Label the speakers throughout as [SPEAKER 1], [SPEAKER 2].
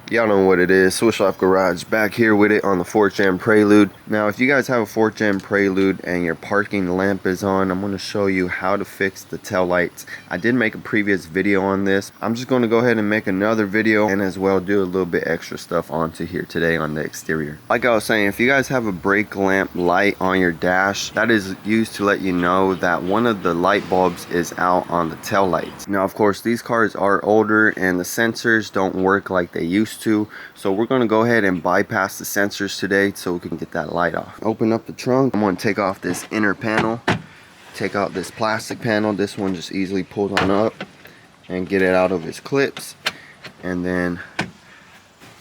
[SPEAKER 1] Y'all know what it is. Switch Off Garage back here with it on the 4th Gen Prelude. Now if you guys have a 4th Gen Prelude and your parking lamp is on, I'm going to show you how to fix the tail lights. I did make a previous video on this. I'm just going to go ahead and make another video and as well do a little bit extra stuff onto here today on the exterior. Like I was saying, if you guys have a brake lamp light on your dash, that is used to let you know that one of the light bulbs is out on the tail lights. Now of course these cars are older and the sensors don't work like they used to, so we're going to go ahead and bypass the sensors today so we can get that light off. Open up the trunk. I'm going to take off this inner panel, take out this plastic panel. This one just easily pulls on up and get it out of its clips, and then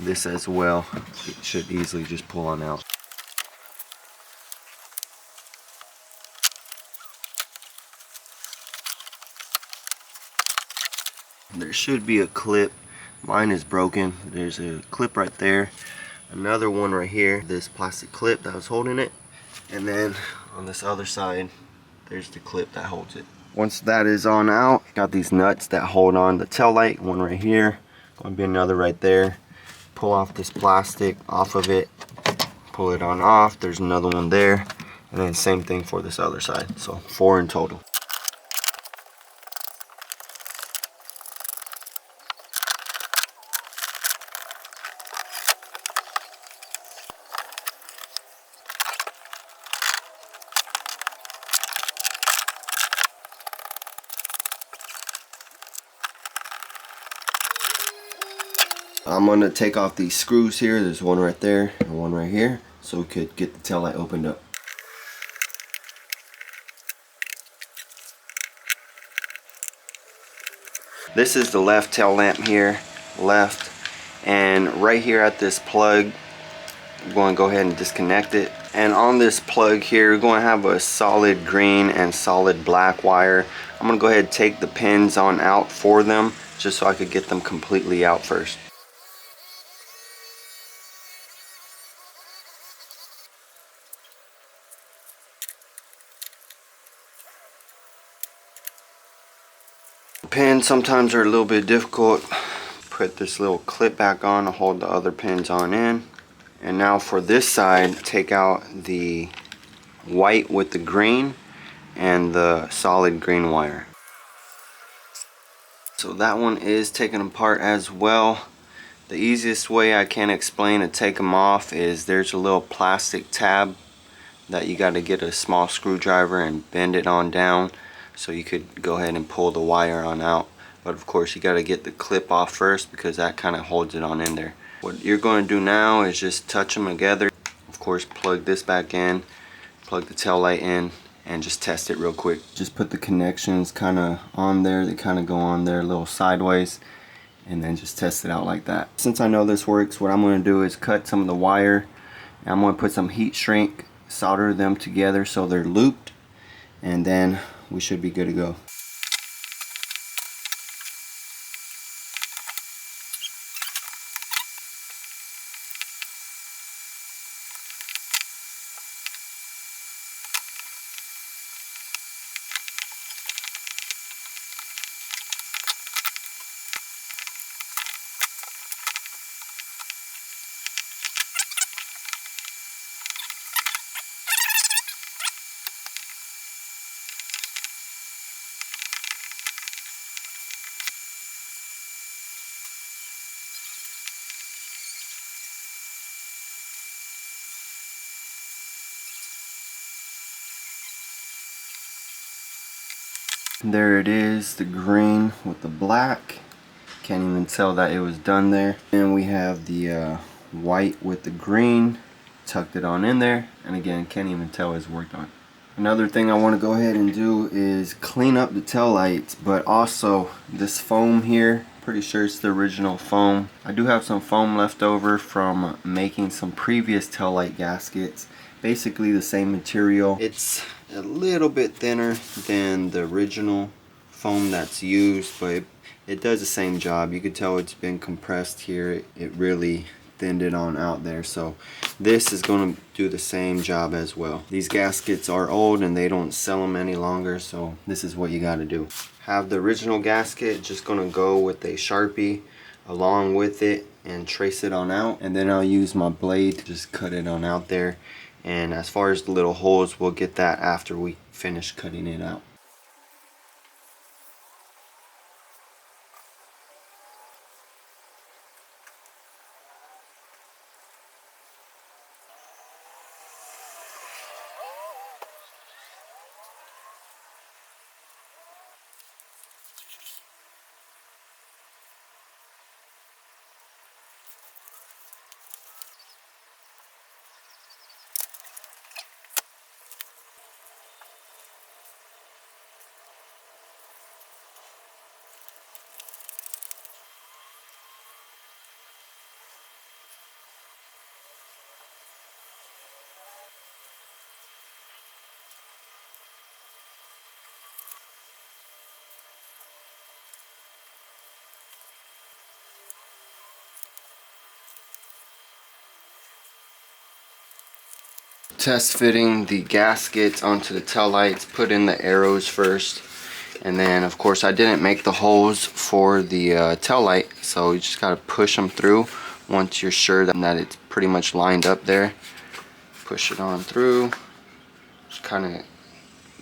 [SPEAKER 1] this as well, it should easily just pull on out. There should be a clip. Mine is broken. There's a clip right there, another one right here, this plastic clip that was holding it, and then on this other side there's the clip that holds it. Once that is on out, got these nuts that hold on the tail light, one right here, going to be another right there. Pull off this plastic off of it, pull it on off, there's another one there, and then same thing for this other side, so 4 in total. I'm going to take off these screws here. There's one right there and one right here, so we could get the tail light opened up. This is the left tail lamp here, left, and right here at this plug, I'm going to go ahead and disconnect it. And on this plug here, we're going to have a solid green and solid black wire. I'm going to go ahead and take the pins on out for them, just so I could get them completely out first. Pins sometimes are a little bit difficult. Put this little clip back on to hold the other pins on in. And now for this side, take out the white with the green and the solid green wire. So that one is taken apart as well. The easiest way I can explain to take them off is there's a little plastic tab that you got to get a small screwdriver and bend it on down, so you could go ahead and pull the wire on out. But of course you got to get the clip off first, because that kind of holds it on in there. What you're going to do now is just touch them together. Of course, plug this back in, plug the tail light in, and just test it real quick. Just put the connections kind of on there. They kind of go on there a little sideways, and then just test it out like that. Since I know this works, what I'm going to do is cut some of the wire, and I'm going to put some heat shrink, solder them together so they're looped, and then we should be good to go. There it is, the green with the black. Can't even tell that it was done there. And we have the white with the green, tucked it on in there, and again, can't even tell it's worked on. Another thing I want to go ahead and do is clean up the tail lights, but also this foam here, pretty sure it's the original foam. I do have some foam left over from making some previous tail light gaskets. Basically the same material. It's a little bit thinner than the original foam that's used, but it does the same job. You could tell it's been compressed here. It really thinned it on out there, so this is going to do the same job as well. These gaskets are old and they don't sell them any longer, so this is what you got to do. Have the original gasket, just going to go with a Sharpie along with it and trace it on out, and then I'll use my blade to just cut it on out there. And as far as the little holes, we'll get that after we finish cutting it out. Test fitting the gaskets onto the tail lights, put in the arrows first, and then of course I didn't make the holes for the tail light, so you just gotta push them through. Once you're sure that it's pretty much lined up there, push it on through. Just kind of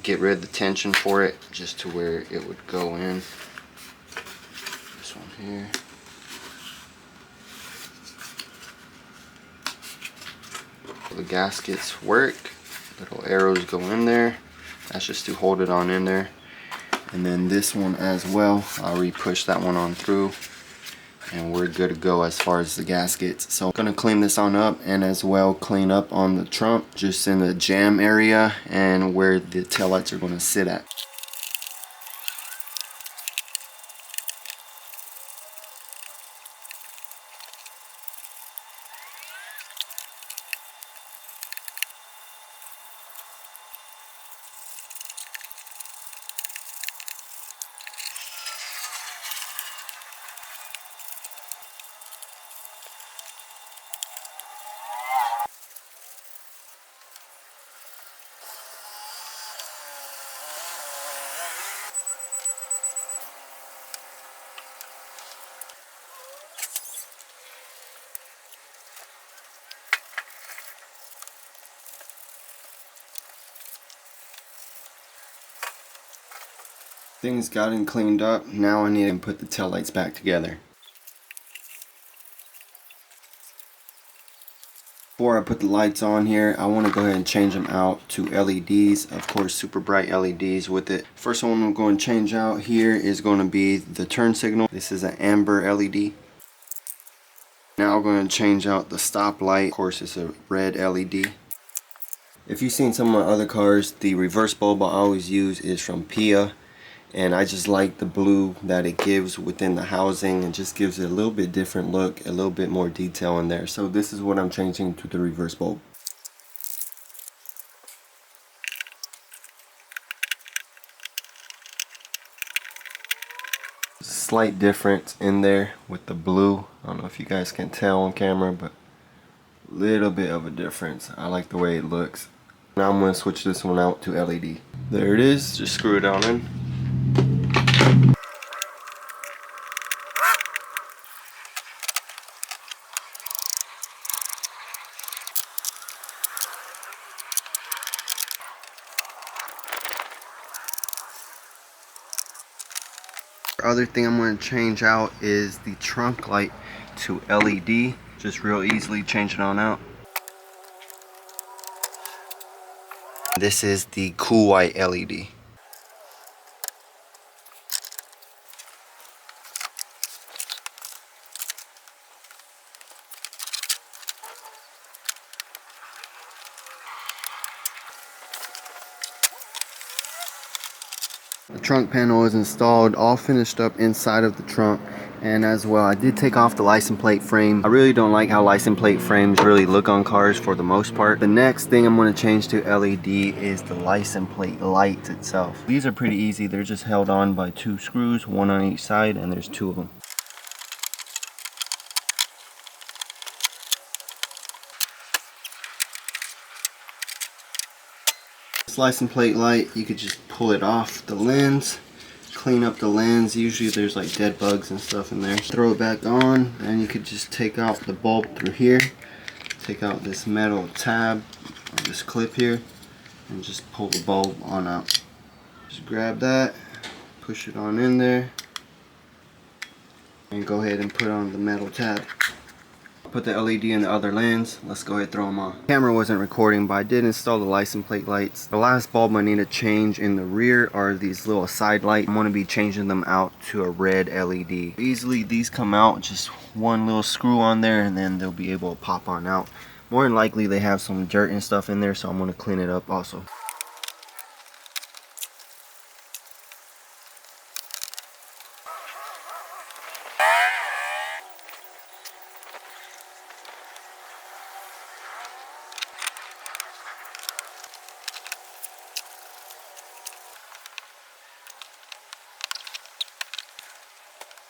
[SPEAKER 1] get rid of the tension for it, just to where it would go in. This one here. The gaskets work, little arrows go in there, that's just to hold it on in there. And then this one as well, I'll re-push that one on through, and we're good to go as far as the gaskets. So I'm gonna clean this on up, and as well clean up on the trunk, just in the jam area and where the taillights are gonna sit at. Things gotten cleaned up. Now I need to put the taillights back together. Before I put the lights on here, I want to go ahead and change them out to LEDs. Of course, super bright LEDs with it. First one I'm going to change out here is going to be the turn signal. This is an amber LED. Now I'm going to change out the stop light. Of course, it's a red LED. If you've seen some of my other cars, the reverse bulb I always use is from Pia. And I just like the blue that it gives within the housing, and just gives it a little bit different look, a little bit more detail in there. So this is what I'm changing to the reverse bulb. Slight difference in there with the blue. I don't know if you guys can tell on camera, but a little bit of a difference. I like the way it looks. Now I'm going to switch this one out to LED. There it is. Just screw it on in. Other thing I'm going to change out is the trunk light to LED. Just real easily change it on out. This is the cool white LED. The trunk panel is installed, all finished up inside of the trunk. And as well, I did take off the license plate frame. I really don't like how license plate frames really look on cars for the most part. The next thing I'm going to change to LED is the license plate lights itself. These are pretty easy. They're just held on by 2 screws, one on each side, and there's 2 of them. This license plate light, you could just pull it off the lens, clean up the lens. Usually there's like dead bugs and stuff in there. Throw it back on, and you could just take out the bulb through here. Take out this metal tab, or this clip here, and just pull the bulb on out. Just grab that, push it on in there, and go ahead and put on the metal tab. Put the LED in the other lens. Let's go ahead and throw them on. Camera wasn't recording, but I did install the license plate lights. The last bulb I need to change in the rear are these little side lights. I'm going to be changing them out to a red LED. Easily these come out, just one little screw on there, and then they'll be able to pop on out. More than likely they have some dirt and stuff in there, so I'm going to clean it up also.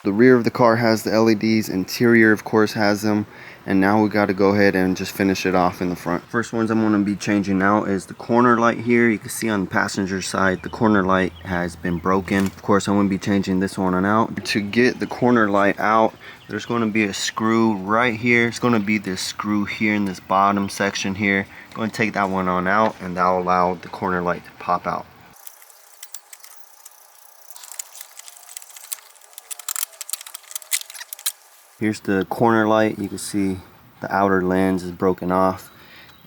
[SPEAKER 1] The rear of the car has the LEDs, interior of course has them, and now we got to go ahead and just finish it off in the front. First ones I'm going to be changing out is the corner light here. You can see on the passenger side the corner light has been broken. Of course I'm going to be changing this one out. To get the corner light out, there's going to be a screw right here. It's going to be this screw here in this bottom section here. I'm going to take that one on out, and that will allow the corner light to pop out. Here's the corner light. You can see the outer lens is broken off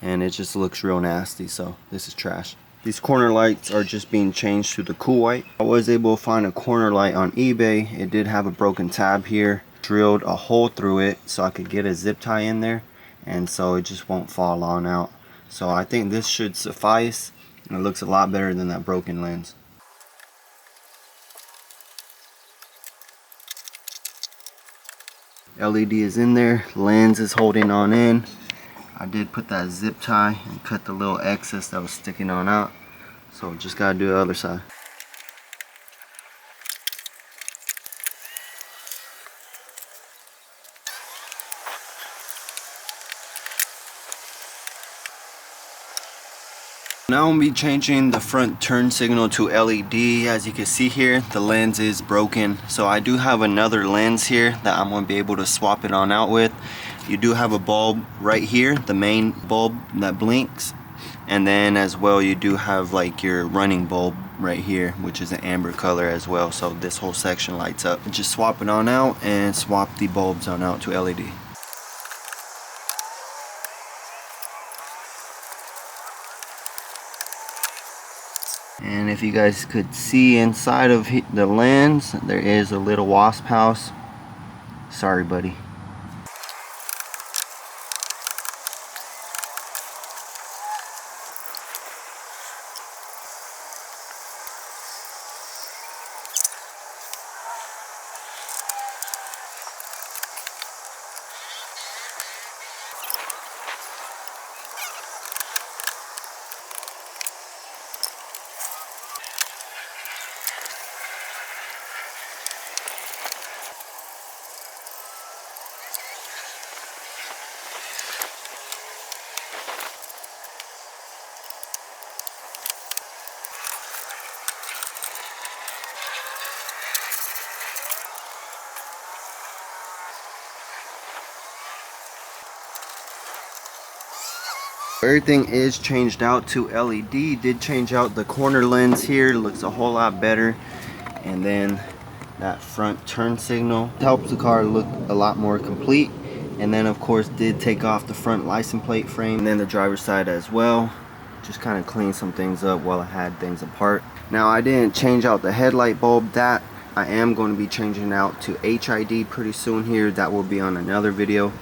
[SPEAKER 1] and it just looks real nasty, so this is trash. These corner lights are just being changed to the cool white. I was able to find a corner light on eBay. It did have a broken tab here. Drilled a hole through it so I could get a zip tie in there, and so it just won't fall on out. So I think this should suffice. It looks a lot better than that broken lens. LED is in there, lens is holding on in. I did put that zip tie and cut the little excess that was sticking on out. So just gotta do the other side. Now I'm going to be changing the front turn signal to LED. As you can see here, the lens is broken. So I do have another lens here that I'm going to be able to swap it on out with. You do have a bulb right here, the main bulb that blinks. And then as well you do have like your running bulb right here, which is an amber color as well. So this whole section lights up. Just swap it on out and swap the bulbs on out to LED. And if you guys could see inside of the lens, there is a little wasp house. Sorry, buddy. Everything is changed out to LED. Did change out the corner lens here, looks a whole lot better. And then that front turn signal helps the car look a lot more complete. And then of course did take off the front license plate frame, and then the driver's side as well. Just kind of cleaned some things up while I had things apart. Now I didn't change out the headlight bulb. That I am going to be changing out to HID pretty soon here. That will be on another video.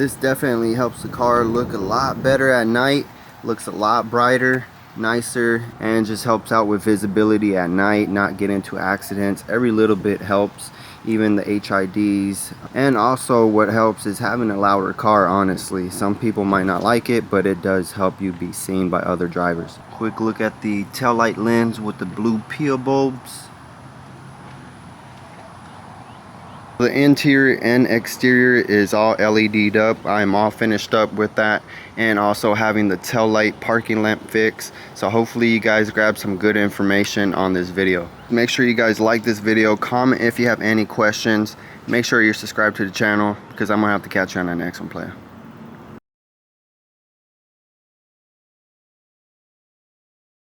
[SPEAKER 1] This definitely helps the car look a lot better at night, looks a lot brighter, nicer, and just helps out with visibility at night, not get into accidents. Every little bit helps, even the HIDs. And also what helps is having a louder car, honestly. Some people might not like it, but it does help you be seen by other drivers. Quick look at the taillight lens with the blue peel bulbs. The interior and exterior is all LED'd up. I'm all finished up with that, and also having the tail light parking lamp fixed. So hopefully you guys grab some good information on this video. Make sure you guys like this video, comment if you have any questions. Make sure you're subscribed to the channel, because I'm gonna have to catch you on the next one, player.